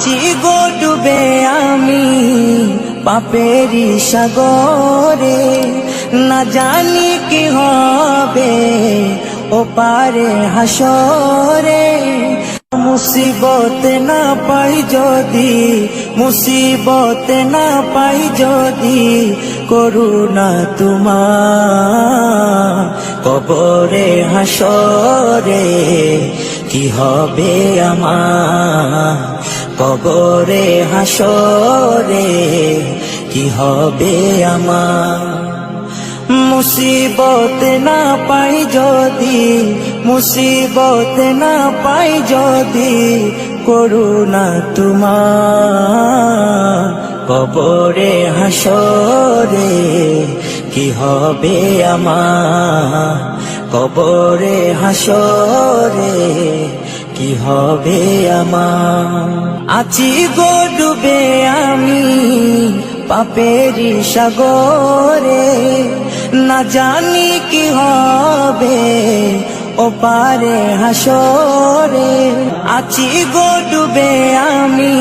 আছি গো ডুবে আমি পাপেরি সাগরে, না জানি কি হবে ও পারে হাসরে। মুসিবত না পাই যদি, মুসিবত না পাই যদি, করুণা তোমার কবরে হাসরে কি হবে আমার, কবরে হাসরে কি হবে আমার। মুসিবত না পাই যদি, মুসিবত না পাই যদি, করুণা তোমার কবরে হাসরে কি হবে আমার, কবরে হাসরে কি হবে আমার। আছি গো ডুবে আমি পাপেরি সাগরে, না জানি কি হবে ও পারে হাসরে। আছি গো ডুবে আমি